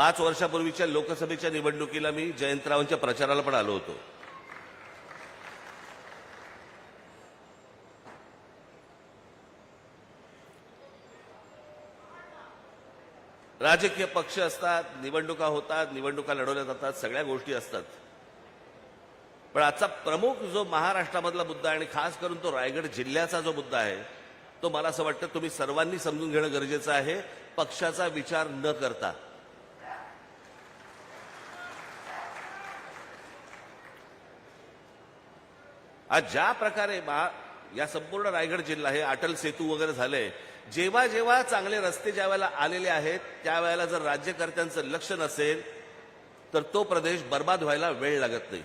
5 वर्षापूर्वीच्या लोकसभेच्या निवडणुकीला मी जयंतरावांच्या प्रचाराला पण आलो होतो. राजकीय पक्ष असतात, निवडणुका होतात, निवडणुका लढवल्या जातात, सगळ्या गोष्टी असतात. पण आजचा प्रमुख जो महाराष्ट्रामधला मुद्दा आहे आणि खास करून तो रायगड जिल्ह्याचा जो मुद्दा आहे, तो मला असं वाटतं तुम्ही सर्वांनी समजून घेणं गरजेचं आहे, पक्षाचा विचार न करता. आज ज्या प्रकारे या संपूर्ण रायगड जिल्हा हे अटल सेतू वगैरे झाले, जेव्हा जेव्हा चांगले रस्ते ज्या वेळेला आलेले आहेत त्यावेळेला जर राज्यकर्त्यांचं लक्ष नसेल तर तो प्रदेश बर्बाद व्हायला वेळ लागत नाही.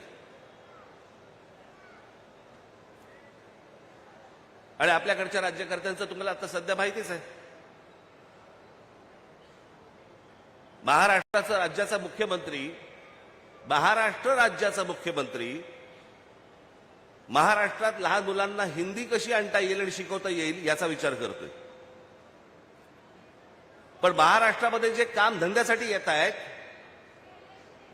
आणि आपल्याकडच्या राज्यकर्त्यांचं तुम्हाला आता सध्या माहितीच आहे. महाराष्ट्र राज्याचा मुख्यमंत्री महाराष्ट्रात लहान मुलांना हिंदी कशी आणता येईल आणि शिकवता येईल याचा विचार करतोय. पण महाराष्ट्रामध्ये जे काम धंद्यासाठी येत आहेत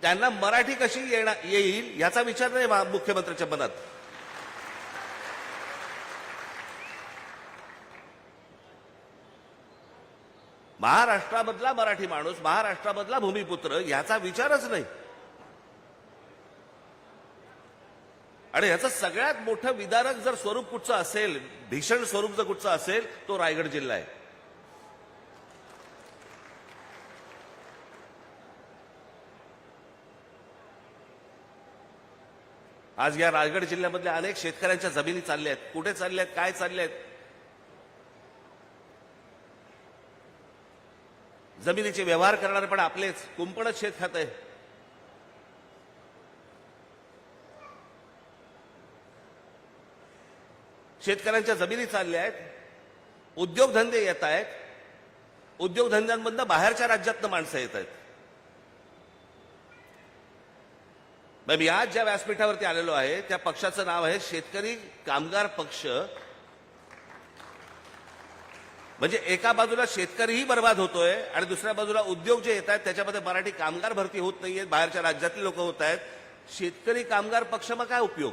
त्यांना मराठी कशी येईल याचा विचार नाही मुख्यमंत्र्यांच्या मनात. महाराष्ट्रामधला मराठी माणूस, महाराष्ट्रामधला भूमिपुत्र याचा विचारच नाही. आणि याचं सगळ्यात मोठं विदारक जर स्वरूप कुठचं असेल, भीषण स्वरूप जर कुठचं असेल, तो रायगड जिल्हा आहे. आज या रायगड जिल्ह्यामधल्या अनेक शेतकऱ्यांच्या जमिनी चालल्या आहेत. कुठे चालल्या आहेत, काय चालल्या आहेत? जमिनीचे व्यवहार करणारे पण आपलेच, कुंपणच शेत खात आहे. शेतकऱ्यांच्या जमिनी चालल्या आहेत, उद्योगधंदे येत आहेत, उद्योगधंद्यांमधनं बाहेरच्या राज्यातनं माणसं येत आहेत. मी आज ज्या व्यासपीठावरती आलेलो आहे त्या पक्षाचं नाव आहे शेतकरी कामगार पक्ष. म्हणजे एका बाजूला शेतकरीही बर्बाद होतोय आणि दुसऱ्या बाजूला उद्योग जे येत आहेत त्याच्यामध्ये मराठी कामगार भरती होत नाहीये, बाहेरच्या राज्यातले लोक होत आहेत. शेतकरी कामगार पक्ष मग काय उपयोग?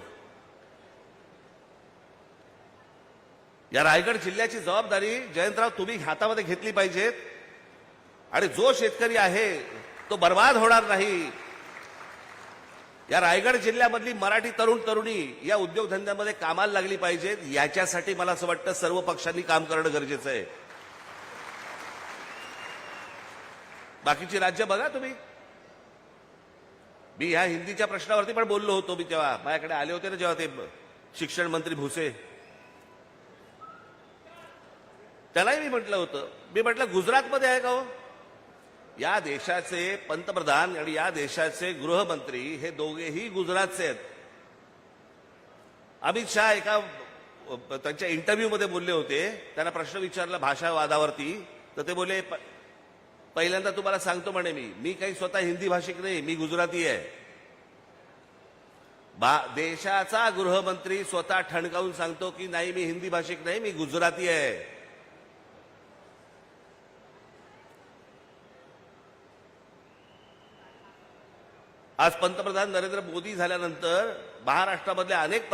या रायगड जिल्ह्याची जबाबदारी जयंतराव तुम्ही हातामध्ये घेतली पाहिजेत. आणि जो शेतकरी आहे तो बर्बाद होणार नाही. या रायगड जिल्ह्यामधली मराठी तरुण तरुणी या उद्योगधंद्यामध्ये कामाला लागली पाहिजेत. याच्यासाठी मला असं वाटतं सर्व पक्षांनी काम करणं गरजेचं आहे. बाकीची राज्य बघा तुम्ही. मी ह्या हिंदीच्या प्रश्नावरती पण बोललो होतो. मी तेव्हा माझ्याकडे आले होते ना जेव्हा ते शिक्षण मंत्री भुसे, त्यालाही मी म्हटलं होतं, मी म्हटलं गुजरातमध्ये आहे का हो? या देशाचे पंतप्रधान आणि या देशाचे गृहमंत्री हे दोघेही गुजरातचे आहेत. अमित शहा एका त्यांच्या इंटरव्ह्यूमध्ये बोलले होते, त्यांना प्रश्न विचारला भाषावादावरती, तर ते बोलले पहिल्यांदा तुम्हाला सांगतो म्हणे मी काही स्वतः हिंदी भाषिक नाही, मी गुजराती आहे. देशाचा गृहमंत्री स्वतः ठणकावून सांगतो की नाही मी हिंदी भाषिक नाही, मी गुजराती आहे. आज पंतप्रधान नरेंद्र मोदी झाल्यानंतर महाराष्ट्रामधले अनेक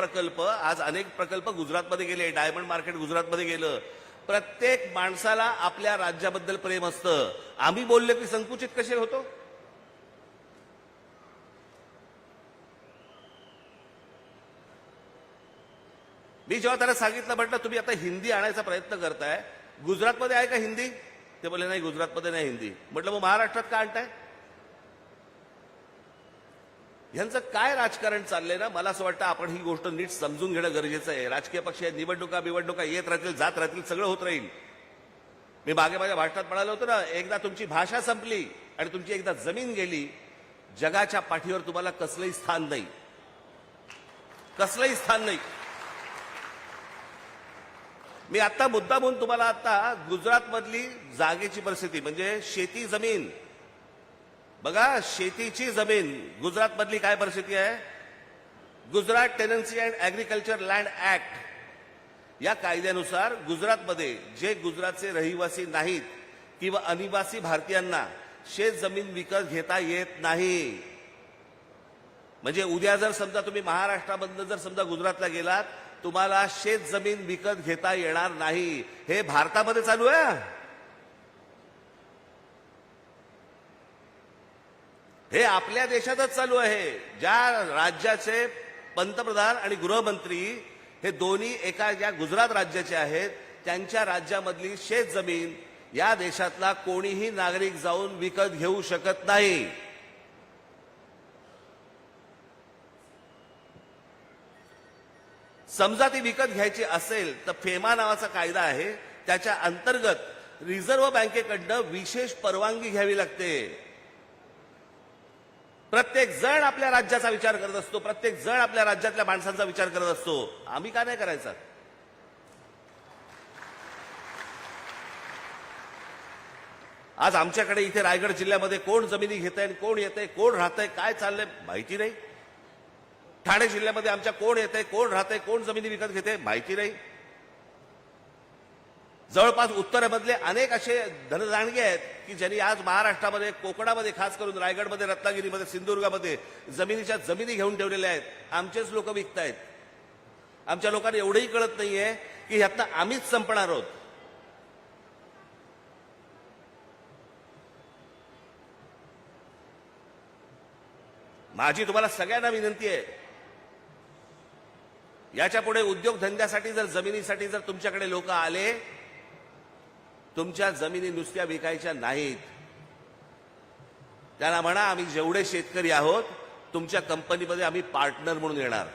प्रकल्प गुजरातमध्ये गेले. डायमंड मार्केट गुजरातमध्ये गेलं. प्रत्येक माणसाला आपल्या राज्याबद्दल प्रेम असतं. आम्ही बोलले की संकुचित कसे होतो? मी जेव्हा त्याला सांगितलं, म्हटलं तुम्ही आता हिंदी आणायचा प्रयत्न करताय, गुजरातमध्ये आहे का हिंदी? ते बोलले नाही गुजरातमध्ये नाही हिंदी. म्हटलं मग महाराष्ट्रात का आणताय? यांचं काय राजकारण चाललंय ना, मला असं वाटतं आपण ही गोष्ट नीट समजून घेणं गरजेचं आहे. राजकीय पक्ष निवडणुका येत राहतील, जात राहतील, सगळं होत राहील. मी मागे माझ्या भाषणात म्हणालो होतो ना, एकदा तुमची भाषा संपली आणि तुमची एकदा जमीन गेली, जगाच्या पाठीवर तुम्हाला कसलंही स्थान नाही, कसलंही स्थान नाही. मी आता मुद्दामून तुम्हाला आता गुजरातमधली जागेची परिस्थिती म्हणजे शेती जमीन बघा, शेतीची जमीन गुजरातमधली काय परिस्थिती आहे. Gujarat tenancy and agriculture land act या कायद्यानुसार गुजरातमध्ये जे गुजरातचे रहिवासी नाहीत किंवा अनिवासी भारतीयांना शेत जमीन विकत घेता येत नाही. म्हणजे उद्या जर समजा तुम्ही महाराष्ट्रामधनं जर समजा गुजरातला गेलात, तुम्हाला शेत जमीन विकत घेता येणार नाही. हे भारतामध्ये चालू आहे. हे आपल्या देशातच चालू आहे. ज्या राज्याचे पंतप्रधान आणि गृहमंत्री हे दोन्ही एका ज्या गुजरात राज्याचे आहेत, त्यांच्या राज्यामधली शेत जमीन या देशातला कोणीही नागरिक जाऊन विकत घेऊ शकत नाही. समजा ती विकत घ्यायची असेल तर फेमा नावाचा कायदा आहे, त्याच्या अंतर्गत रिझर्व्ह बँकेकडनं विशेष परवानगी घ्यावी लागते. प्रत्येक जण आपल्या राज्याचा विचार करत असतो, प्रत्येक जण आपल्या राज्यातल्या माणसांचा विचार करत असतो. आम्ही का नाही करायचा? आज आमच्याकडे इथे रायगड जिल्ह्यामध्ये कोण जमिनी घेतंय, कोण येतंय, कोण राहतंय, काय चाललंय माहिती नाही. ठाणे जिल्ह्यामध्ये आमच्या कोण येतंय, कोण राहतंय, कोण जमिनी विकत घेते माहिती नाही. जवळपास उत्तरेमधले अनेक असे धनदांडगे आहेत की ज्यांनी आज महाराष्ट्रामध्ये, कोकणामध्ये, खास करून रायगडमध्ये, रत्नागिरीमध्ये, सिंधुदुर्गामध्ये जमिनीच्या जमिनी घेऊन ठेवलेल्या आहेत. आमचेच लोक विकतायत. आमच्या लोकांना एवढंही कळत नाहीये की ह्यातनं आम्हीच संपणार आहोत. माझी तुम्हाला सगळ्यांना विनंती आहे, याच्या पुढे उद्योगधंद्यासाठी जर जमिनीसाठी जर तुमच्याकडे लोक आले, तुमच्या जमिनी नुसत्या विकायच्या नाहीत. त्यांना म्हणा आम्ही जेवढे शेतकरी आहोत तुमच्या कंपनीमध्ये आम्ही पार्टनर म्हणून येणार.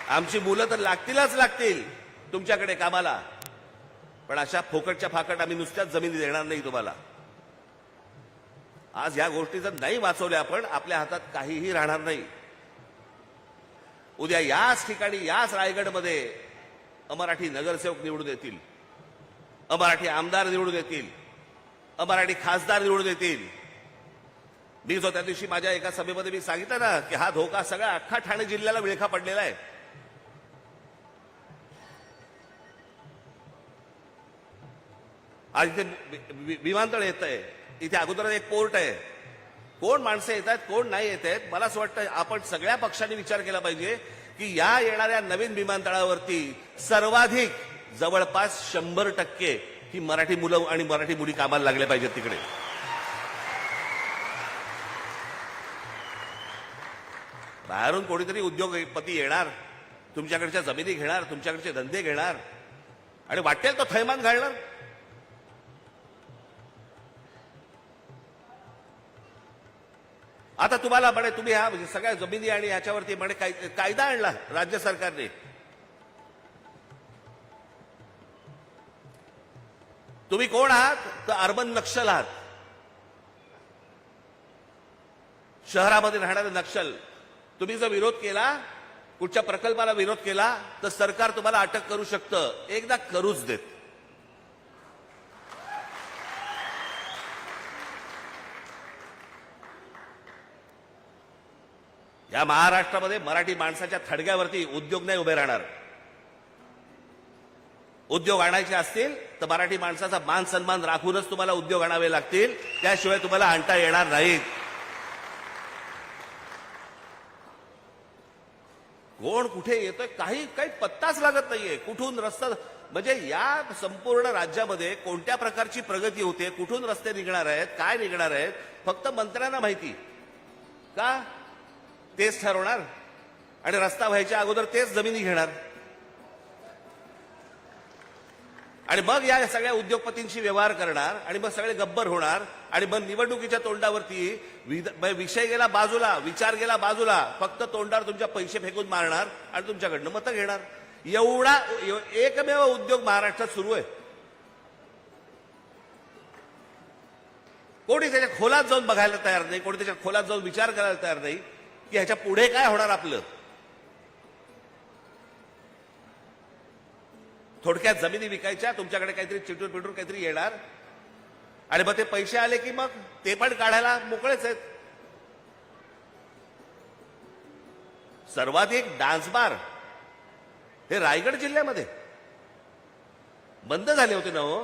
आमची मुलं तर लागतीलच लागतील तुमच्याकडे कामाला, पण अशा फोकटच्या फाकट आम्ही नुसत्याच जमिनी देणार नाही तुम्हाला. आज या गोष्टी जर नाही वाचवल्या आपण, आपल्या हातात काहीही राहणार नाही. उद्या याच ठिकाणी, याच रायगडमध्ये अमराठी नगरसेवक निवडून येतील, अमराठी आमदार निवडून येतील, अमराठी खासदार निवडून येतील. मी जो त्या दिवशी माझ्या एका सभेमध्ये मी सांगितलं ना की हा धोका सगळा अख्खा ठाणे जिल्ह्याला विळखा पडलेला आहे. आज इथे विमानतळ येत आहे, इथे अगोदर एक पोर्ट आहे. कोण माणसं येत आहेत, कोण नाही येत आहेत. मला असं वाटतं आपण सगळ्या पक्षांनी विचार केला पाहिजे की या येणाऱ्या नवीन विमानतळावरती सर्वाधिक जवळपास 100% ही मराठी मुलं आणि मराठी मुली कामाला लागले पाहिजेत तिकडे. बाहेरून कोणीतरी उद्योगपती येणार, तुमच्याकडच्या जमिनी घेणार, तुमच्याकडचे धंदे घेणार आणि वाटेल तो थैमान घालणार. आता तुम्हाला म्हणे तुम्ही ह्या सगळ्या जमिनी आणि ह्याच्यावरती म्हणे कायदा आणला राज्य सरकारने. तुम्ही कोण आहात? तर अर्बन नक्षल आहात. शहरामध्ये राहणारे नक्षल. तुम्ही जर विरोध केला, कुठच्या प्रकल्पाला विरोध केला तर सरकार तुम्हाला अटक करू शकतं. एकदा करूच देत. या महाराष्ट्रामध्ये मराठी माणसाच्या थडग्यावरती उद्योग नाही उभे राहणार. उद्योग आणायचे असतील तर मराठी माणसाचा मान सन्मान राखूनच तुम्हाला उद्योग आणावे लागतील, त्याशिवाय तुम्हाला आणता येणार नाहीत. कोण कुठे येतोय काही पत्ताच लागत नाहीये. कुठून रस्ता, म्हणजे या संपूर्ण राज्यामध्ये कोणत्या प्रकारची प्रगती होते, कुठून रस्ते निघणार आहेत, काय निघणार आहेत, फक्त मंत्र्यांना माहिती. का? तेच ठरवणार आणि रस्ता व्हायच्या अगोदर तेच जमिनी घेणार आणि मग या सगळ्या उद्योगपतींशी व्यवहार करणार आणि मग सगळे गब्बर होणार आणि मग निवडणुकीच्या तोंडावरती विषय गेला बाजूला, विचार गेला बाजूला, फक्त तोंडावर तुमच्या पैसे फेकून मारणार आणि तुमच्याकडनं मतं घेणार. एवढा एकमेव उद्योग महाराष्ट्रात सुरू आहे. कोणी त्याच्या खोलात जाऊन बघायला तयार नाही, कोणी त्याच्या खोलात जाऊन विचार करायला तयार नाही की ह्याच्या पुढे काय होणार आपलं. थोडक्यात जमिनी विकायच्या, तुमच्याकडे काहीतरी चिटूर पिटूर काहीतरी येणार आणि मग ते पैसे आले की मग ते पण काढायला मोकळेच आहेत. सर्वाधिक डान्स बार हे रायगड जिल्ह्यामध्ये बंद झाले होते ना हो.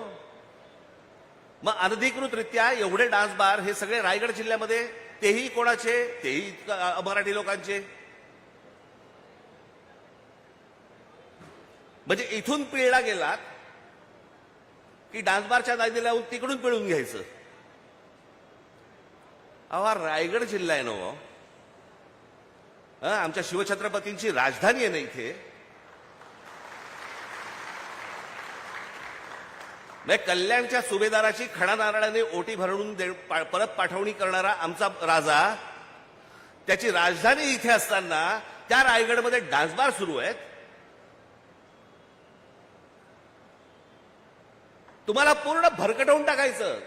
मग अनधिकृतरित्या एवढे डान्स बार हे सगळे रायगड जिल्ह्यामध्ये, तेही कोणाचे? तेही मराठी लोकांचे. म्हणजे इथून पिळला गेलात की डान्स बारच्या नादीला लावून तिकडून पिळून घ्यायचं. अहो, रायगड जिल्हा आहे ना हो. आमच्या शिवछत्रपतींची राजधानी आहे ना इथे. कल्याणच्या सुभेदाराची खडा नारळाने ओटी भरून परत पाठवणी करणारा आमचा राजा, त्याची राजधानी इथे असताना त्या रायगडमध्ये डान्स बार सुरू आहेत. तुम्हाला पूर्ण भरकटवून टाकायचं.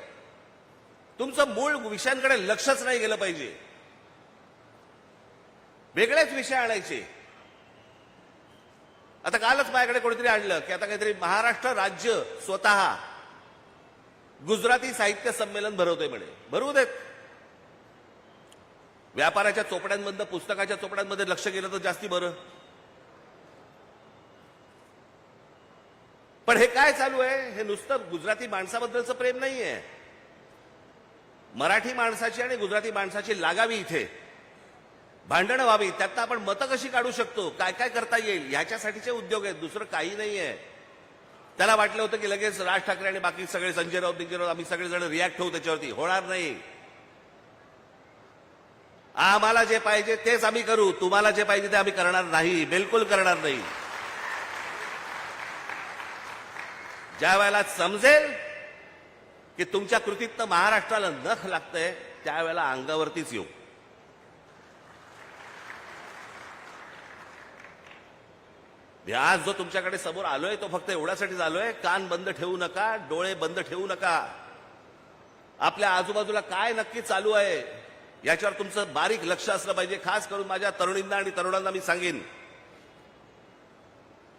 तुमचं मूळ विषयांकडे लक्षच नाही गेलं पाहिजे. वेगळेच विषय आणायचे. आता कालच माझ्याकडे कोणीतरी आणलं की आता काहीतरी महाराष्ट्र राज्य स्वतः गुजराती साहित्य संमेलन भरवतोय म्हणे. भरवू देत. व्यापाराच्या चोपड्यांमधनं, पुस्तकाच्या चोपड्यांमध्ये लक्ष गेलं तर जास्ती बरं. पण हे काय चालू आहे? हे नुसतं गुजराती माणसाबद्दलचं प्रेम नाहीये. मराठी माणसाची आणि गुजराती माणसाची लागावी, इथे भांडणं व्हावी, त्यातनं आपण मतं कशी काढू शकतो, काय काय करता येईल, ह्याच्यासाठीचे उद्योग आहेत. दुसरं काही नाहीये. त्याला वाटलं होतं की लगेच राज ठाकरे आणि बाकी सगळे संजय राऊत आम्ही सगळेजण रिॲक्ट होऊ त्याच्यावरती. होणार नाही. आम्हाला जे पाहिजे तेच आम्ही करू. तुम्हाला जे पाहिजे ते आम्ही करणार नाही. बिलकुल करणार नाही. ज्या वेळेला समजेल की तुमच्या कृतीतनं महाराष्ट्राला नख लागतंय, त्यावेळेला अंगावरतीच येऊ. आज जो तुमच्याकडे समोर आलोय तो फक्त एवढ्यासाठीच आलोय, कान बंद ठेवू नका, डोळे बंद ठेवू नका. आपल्या आजूबाजूला काय नक्की चालू आहे याच्यावर तुमचं बारीक लक्ष असलं पाहिजे. खास करून माझ्या तरुणींना आणि तरुणांना मी सांगेन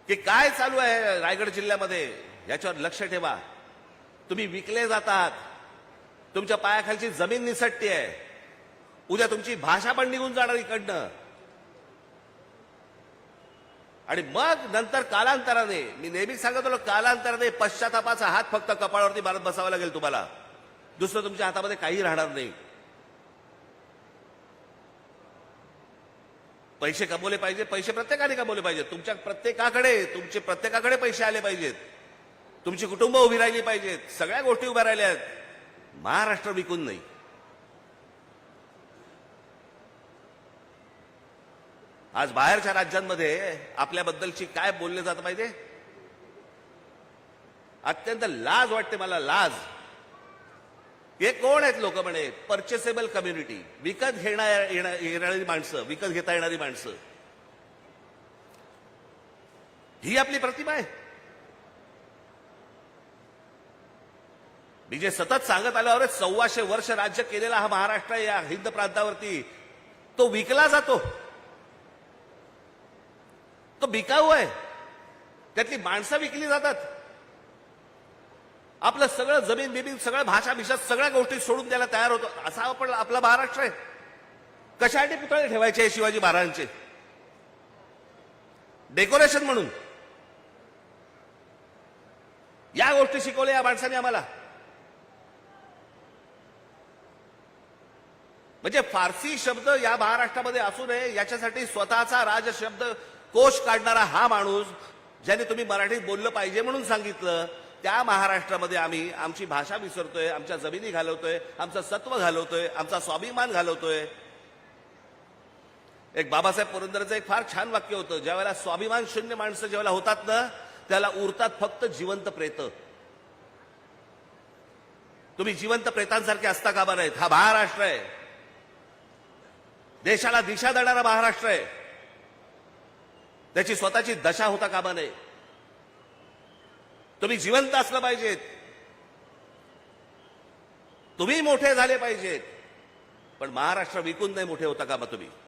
की काय चालू आहे रायगड जिल्ह्यामध्ये याच्यावर लक्ष ठेवा. तुम्ही विकले जातात. तुमच्या पायाखालची जमीन निसटते. उद्या तुमची भाषा पण निघून जाणार इकडनं. आणि मग नंतर कालांतराने, मी नेहमीच सांगत होतो, कालांतराने पश्चातापाचा हात फक्त कपाळावरती मारत बसावा लागेल तुम्हाला. दुसरं तुमच्या हातामध्ये काही राहणार नाही. पैसे कमवले पाहिजे. पैसे प्रत्येकाने कमवले पाहिजेत. तुमच्या प्रत्येकाकडे पैसे आले पाहिजेत. तुमची कुटुंब उभी राहिली पाहिजेत. सगळ्या गोष्टी उभ्या राहिल्या आहेत. महाराष्ट्र विकून नाही. आज बाहेरच्या राज्यांमध्ये आपल्याबद्दलची काय बोलले जातं माहितीये? अत्यंत लाज वाटते मला. लाज. हे कोण आहेत लोक म्हणे? परचेसेबल कम्युनिटी. विकत येणारी माणसं, विकत घेता येणारी माणसं. ही आपली प्रतिमा आहे. मी जे सतत सांगत आलो, अरे 1400 वर्ष राज्य केलेला हा महाराष्ट्र या हिंद प्रांतावरती, तो विकला जातो. तो बिकाऊ आहे. त्यातली माणसं विकली जातात. आपलं सगळं जमीन बिमीन, सगळं भाषा भिषा, सगळ्या गोष्टी सोडून द्यायला तयार होतो. असा आपण आपला महाराष्ट्र आहे. कशासाठी पुतळे ठेवायचे शिवाजी महाराजांचे? डेकोरेशन म्हणून. या गोष्टी शिकवल्या या माणसाने आम्हाला. म्हणजे फारसी शब्द या महाराष्ट्रामध्ये असू नये याच्यासाठी स्वतःचा राजशब्द कोश काढणारा हा माणूस, ज्याने तुम्ही मराठीत बोललं पाहिजे म्हणून सांगितलं, त्या महाराष्ट्रामध्ये आम्ही आमची भाषा विसरतोय, आमच्या जमिनी घालवतोय, आमचं सत्व घालवतोय, आमचा स्वाभिमान घालवतोय. एक बाबासाहेब पुरंदरेचं एक फार छान वाक्य होतं, ज्या वेळेला स्वाभिमान शून्य माणसं ज्यावेळेला होतात ना, त्याला उरतात फक्त जिवंत प्रेत. तुम्ही जिवंत प्रेतांसारखे असता कामा नाहीत. हा महाराष्ट्र आहे. देशाला दिशा देणारा महाराष्ट्र आहे. त्याची स्वतःची दशा होता कामा नये. तुम्ही जिवंत असलं पाहिजेत. तुम्ही मोठे झाले पाहिजेत. पण महाराष्ट्र विकून नाही मोठे होता कामा तुम्ही.